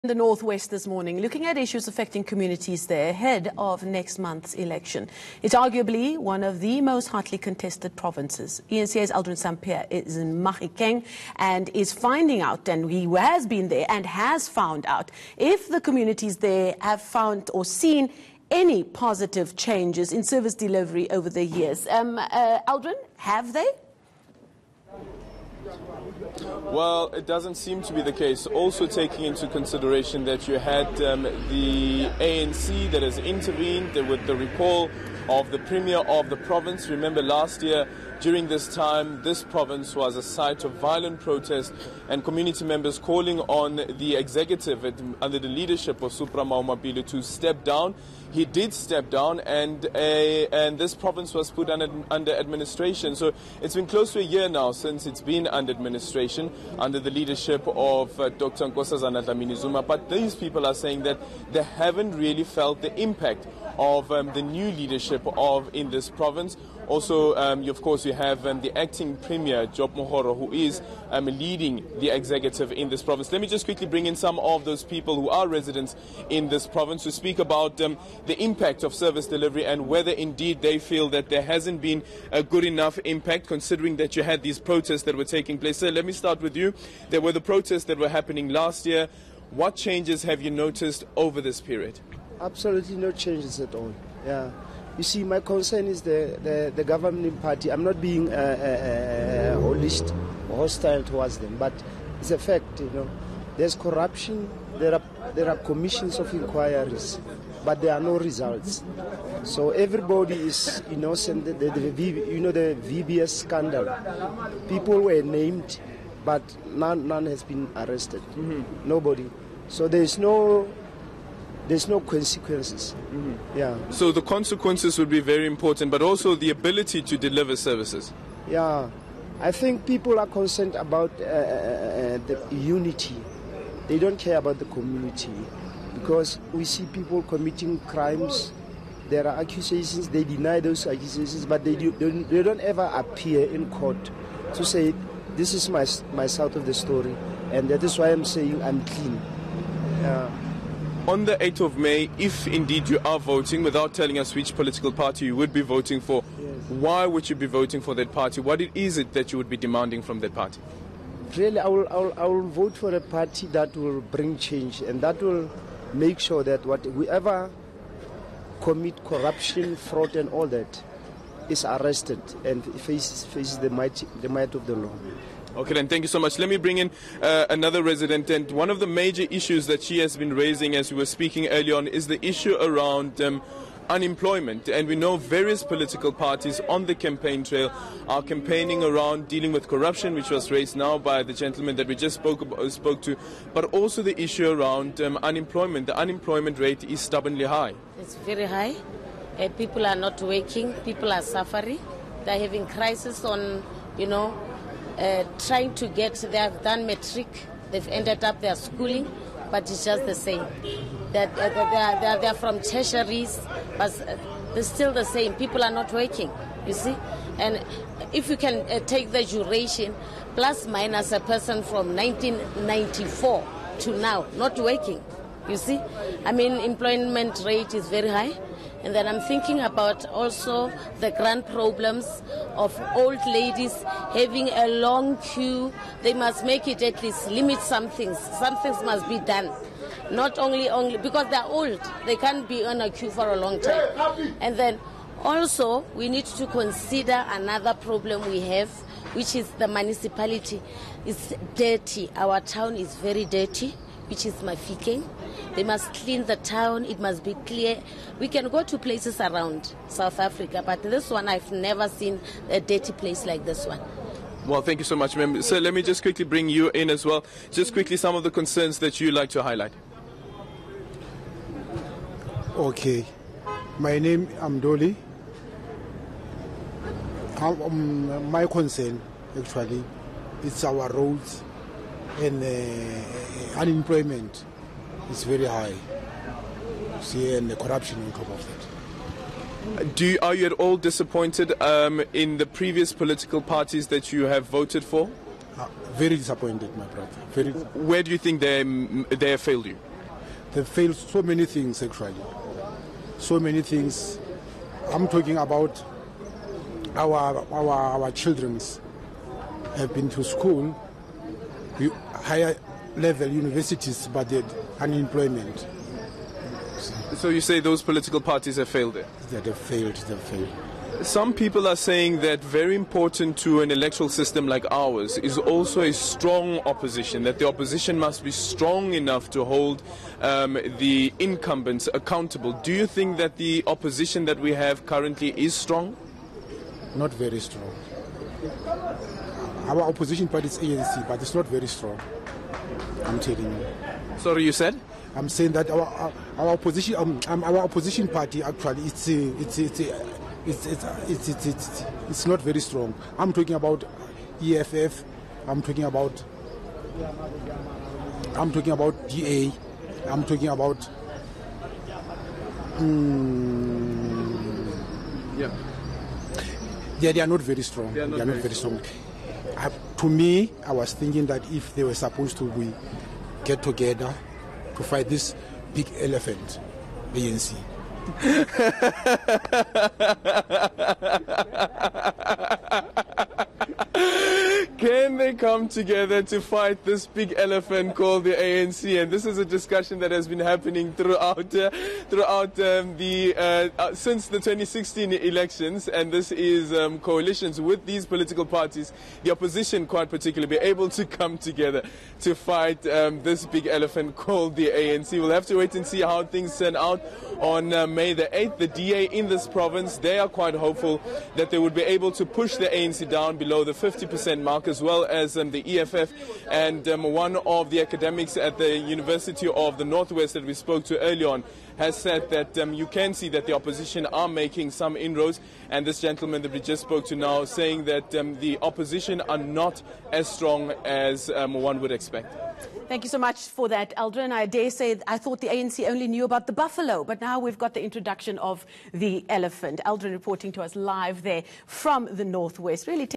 The Northwest this morning, looking at issues affecting communities there ahead of next month's election. It's arguably one of the most hotly contested provinces. eNCA's Aldrin Sampear is in Mahikeng and is finding out, and he has been there and has found out, if the communities there have found or seen any positive changes in service delivery over the years. Aldrin, have they? Well, it doesn't seem to be the case. Also taking into consideration that you had the ANC that has intervened with the recall of the Premier of the province. Remember last year, during this time, this province was a site of violent protest and community members calling on the executive under the leadership of Supra Maumapilo to step down. He did step down, and this province was put under administration. So it's been close to a year now since it's been under administration, under the leadership of Dr. Nkosazana Dlamini-Zuma. But these people are saying that they haven't really felt the impact of the new leadership in this province. Also, of course, you have the acting Premier, Job Mohoro, who is leading the executive in this province. Let me just quickly bring in some of those people who are residents in this province to speak about the impact of service delivery and whether indeed they feel that there hasn't been a good enough impact, considering that you had these protests that were taking place. So let me start with you. There were the protests that were happening last year. What changes have you noticed over this period? Absolutely no changes at all. Yeah. You see, my concern is the governing party. I'm not being hostile towards them, but it's a fact, you know. There's corruption, there are commissions of inquiries, but there are no results. So everybody is innocent. The VBS scandal, people were named, but none has been arrested. Mm-hmm. Nobody. So there's no consequences. Mm-hmm. Yeah. So the consequences would be very important, but also the ability to deliver services. Yeah. I think people are concerned about the unity. They don't care about the community, because we see people committing crimes. There are accusations. They deny those accusations, but they don't ever appear in court to say, this is my side of the story, and that is why I'm saying I'm clean. Yeah. On the 8th of May, if indeed you are voting, without telling us which political party you would be voting for, yes, why would you be voting for that party? What is it that you would be demanding from that party? Really, I will vote for a party that will bring change, and that will make sure that whoever commit corruption, fraud and all that is arrested and faces the might of the law. Okay, then thank you so much. Let me bring in another resident, and one of the major issues that she has been raising, as we were speaking earlier on, is the issue around unemployment. And we know various political parties on the campaign trail are campaigning around dealing with corruption, which was raised now by the gentleman that we just spoke to, but also the issue around unemployment. The unemployment rate is stubbornly high. It's very high. People are not working. People are suffering. They're having crisis on, trying to they have done matric, they've ended up their schooling, but it's just the same. They're from tertiaries, but they're still the same. People are not working, you see. And if you can take the duration, plus minus a person from 1994 to now, not working, you see. I mean, employment rate is very high. And then I'm thinking about also the grand problems of old ladies having a long queue. They must make it at least limit some things. Some things must be done. Not only because they're old. They can't be on a queue for a long time. And then also we need to consider another problem we have, which is the municipality. It's dirty. Our town is very dirty, which is Mahikeng. They must clean the town. It must be clear. We can go to places around South Africa, but this one, I've never seen a dirty place like this one. Well, thank you so much, ma'am. So let me just quickly bring you in as well. Just quickly, some of the concerns that you like to highlight. Okay. My name is Amdoli. My concern, actually, is our roads and unemployment is very high. See, and the corruption on top of that. Are you at all disappointed in the previous political parties that you have voted for? Very disappointed, my brother. Where do you think they have failed you? They failed so many things, actually. So many things. I'm talking about our children have been to school, higher level universities, but they're unemployment. So you say those political parties have failed there? They've failed. Some people are saying that very important to an electoral system like ours is also a strong opposition, that the opposition must be strong enough to hold the incumbents accountable. Do you think that the opposition that we have currently is strong? Not very strong. Our opposition party is ANC, but it's not very strong. I'm telling you. Sorry, you said? I'm saying that our opposition party actually it's not very strong. I'm talking about EFF. I'm talking about DA. I'm talking about they are not very strong. They are not very strong. To me, I was thinking that if they were supposed to get together to fight this big elephant, the ANC. Can they come together to fight this big elephant called the ANC? And this is a discussion that has been happening since the 2016 elections, and this is coalitions with these political parties, the opposition quite particularly, be able to come together to fight this big elephant called the ANC. We'll have to wait and see how things turn out on May the 8th. The DA in this province, they are quite hopeful that they would be able to push the ANC down below the 50% mark, as well as the EFF. And one of the academics at the University of the Northwest that we spoke to early on has said that you can see that the opposition are making some inroads. And this gentleman that we just spoke to now saying that the opposition are not as strong as one would expect. Thank you so much for that, Eldrin. I dare say I thought the ANC only knew about the buffalo, but now we've got the introduction of the elephant. Eldrin reporting to us live there from the Northwest. Really